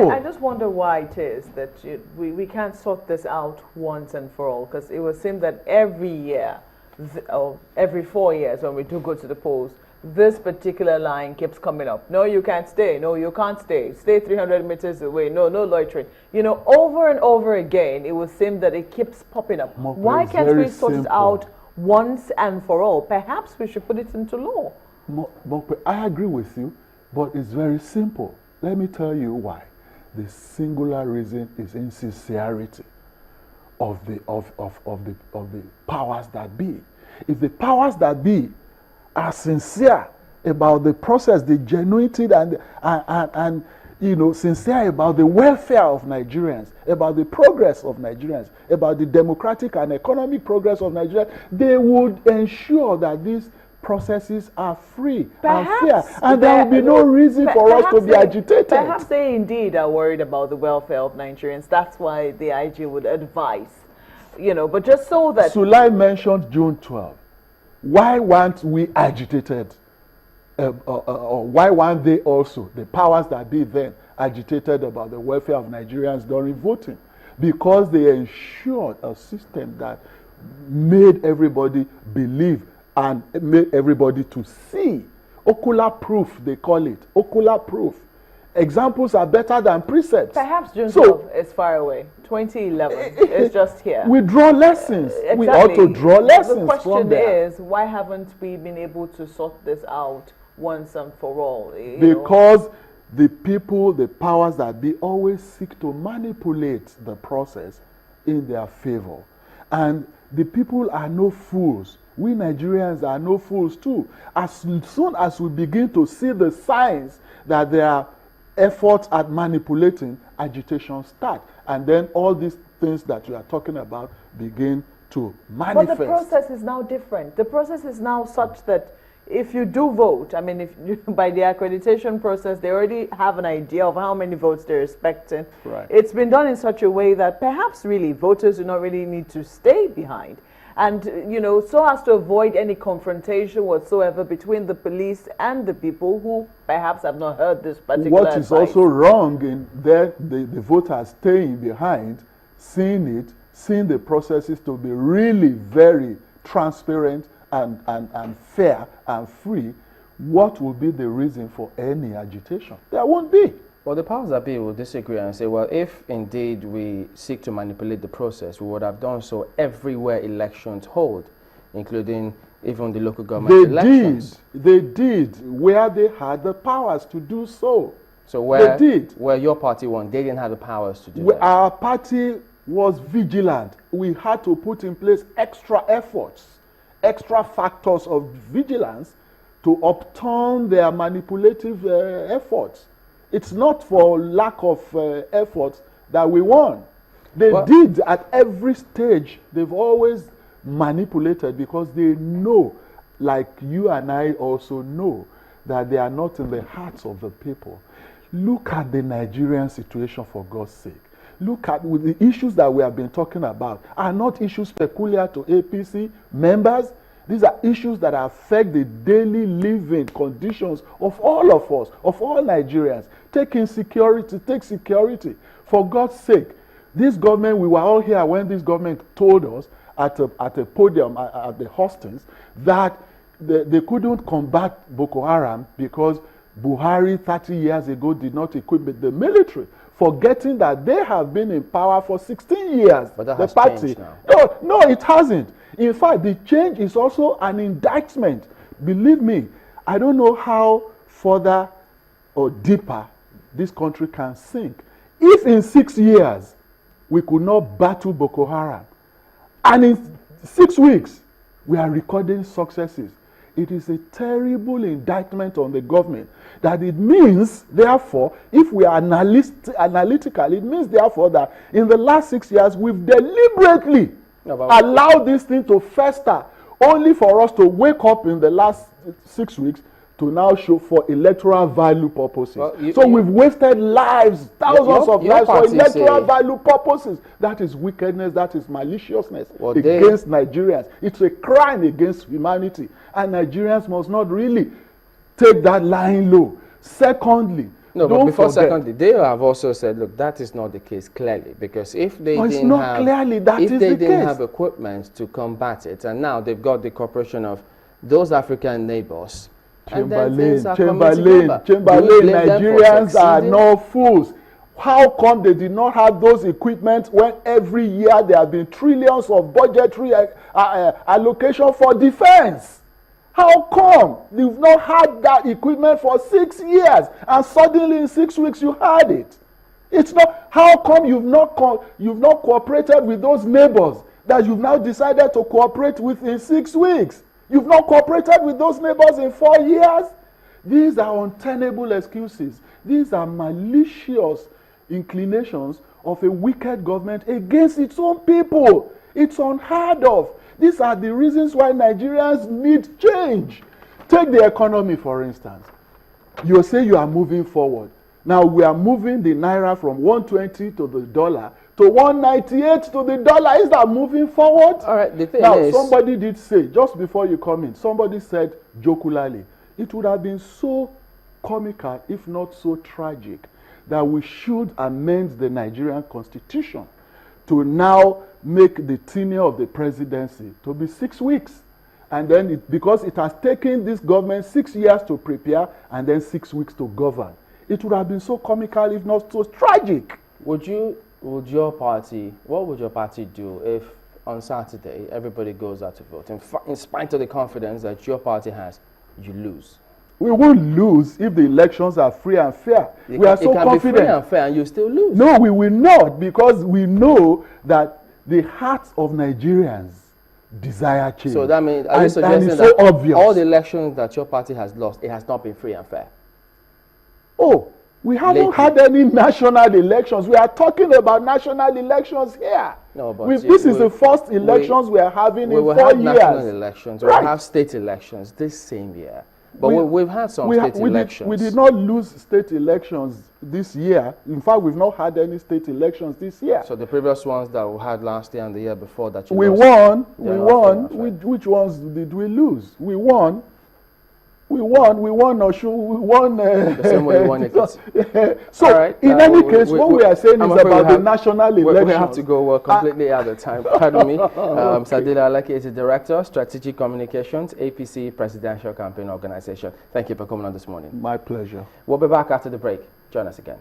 simple. I just wonder why it is that we can't sort this out once and for all, because it would seem that every year, or every 4 years when we do go to the polls, this particular line keeps coming up. No, you can't stay. No, you can't stay. Stay 300 meters away. No, no loitering. You know, over and over again, it would seem that it keeps popping up. Why can't we sort it out once and for all? Perhaps we should put it into law. I agree with you, but it's very simple. Let me tell you why. The singular reason is insincerity of the powers that be. If the powers that be are sincere about the process, the genuinity, and sincere about the welfare of Nigerians, about the progress of Nigerians, about the democratic and economic progress of Nigeria, they would ensure that these processes are free and fair, and there will be no reason for us to be agitated. Perhaps they indeed are worried about the welfare of Nigerians. That's why the IG would advise, but just so that... Sulai mentioned June 12. Why weren't we agitated? Or why weren't they also, the powers that be then, agitated about the welfare of Nigerians during voting? Because they ensured a system that made everybody believe and made everybody to see. Ocular proof, they call it. Ocular proof. Examples are better than precepts. Perhaps June 12 is far away. 2011 is just here. We draw lessons. Exactly. We ought to draw lessons. The question from there. is, why haven't we been able to sort this out once and for all? Because the people, the powers that be, always seek to manipulate the process in their favor. And the people are no fools. We Nigerians are no fools too. As soon as we begin to see the signs that there are efforts at manipulating, agitation start. And then all these things that you are talking about begin to manifest. But the process is now different. The process is now such that if you do vote, I mean, by the accreditation process, they already have an idea of how many votes they're expecting. Right. It's been done in such a way that perhaps really voters do not really need to stay behind. And, so as to avoid any confrontation whatsoever between the police and the people who perhaps have not heard this particular What is also wrong in the voters staying behind, seeing the processes to be really very transparent and fair and free, what will be the reason for any agitation? There won't be. Well, the powers that be will disagree and say, well, if indeed we seek to manipulate the process, we would have done so everywhere elections hold, including even the local government elections. They did, where they had the powers to do so. So where your party won, they didn't have the powers to do that. Our party was vigilant. We had to put in place extra efforts, extra factors of vigilance to upturn their manipulative efforts. It's not for lack of effort that we won. They did at every stage. They've always manipulated because they know, like you and I also know, that they are not in the hearts of the people. Look at the Nigerian situation, for God's sake. Look at the issues that we have been talking about are not issues peculiar to APC members. These are issues that affect the daily living conditions of all of us, of all Nigerians. Take insecurity, take security. For God's sake, this government, we were all here when this government told us at a podium at the hustings that they couldn't combat Boko Haram because Buhari 30 years ago did not equip the military, forgetting that they have been in power for 16 years. But that the has party. changed now. No, it hasn't. In fact, the change is also an indictment. Believe me, I don't know how further or deeper this country can sink. If in 6 years we could not battle Boko Haram, and in 6 weeks we are recording successes, it is a terrible indictment on the government. That it means, therefore, if we are analytical, it means, therefore, that in the last 6 years we've deliberately allowed this thing to fester, only for us to wake up in the last 6 weeks to now show for electoral value purposes. Well, we've wasted lives, thousands of lives for electoral value purposes. That is wickedness, that is maliciousness against Nigerians. It's a crime against humanity. And Nigerians must not really take that line low. Secondly, No, but Don't before forget. secondly, they have also said, look, that is not the case clearly, because if they No, it's didn't not have, clearly that if is they the didn't case. have equipment to combat it, and now they've got the cooperation of those African neighbors, and then things are coming together. Do we Chamberlain, blame them for Nigerians are succeeding? no fools. How come they did not have those equipment when every year there have been trillions of budgetary allocation for defense? How come you've not had that equipment for 6 years and suddenly in 6 weeks you had it? It's not. How come you've not cooperated with those neighbors that you've now decided to cooperate with in 6 weeks? You've not cooperated with those neighbors in 4 years? These are untenable excuses. These are malicious inclinations of a wicked government against its own people. It's unheard of. These are the reasons why Nigerians need change. Take the economy, for instance. You say you are moving forward. Now we are moving the naira from 120 to the dollar to 198 to the dollar. Is that moving forward? All right, the thing now, is, somebody did say, just before you come in, somebody said jocularly, it would have been so comical, if not so tragic, that we should amend the Nigerian constitution to now make the tenure of the presidency to be 6 weeks. And then, because it has taken this government 6 years to prepare and then 6 weeks to govern. It would have been so comical, if not so tragic. what would your party do if on Saturday everybody goes out to vote? In spite of the confidence that your party has, you lose. We won't lose if the elections are free and fair. We are so confident. It can be free and fair and you still lose. No, we will not, because we know that the hearts of Nigerians desire change. So that means, are you and suggesting it's that so obvious. all the elections that your party has lost, it has not been free and fair? Oh, we haven't Lately. had any national elections. We are talking about national elections here. No, but This is the first elections we are having we in will 4 have years. national elections. We will Right. have state elections this same year. But We- we've had some we state elections. we did not lose state elections this year. In fact, we've not had any state elections this year. So the previous ones that we had last year and the year before that you We lost, won. they We are not fair won. and fair. Which ones did we lose? We won. We won. We won. We won. The same way you won it. So, All right, in any case, what we are saying I'm is afraid about we the have- national we elections. have to go. We're completely out of time. Pardon me. Sadila Alaki is the Director, Strategic Communications, APC Presidential Campaign Organization. Thank you for coming on this morning. My pleasure. We'll be back after the break. Join us again.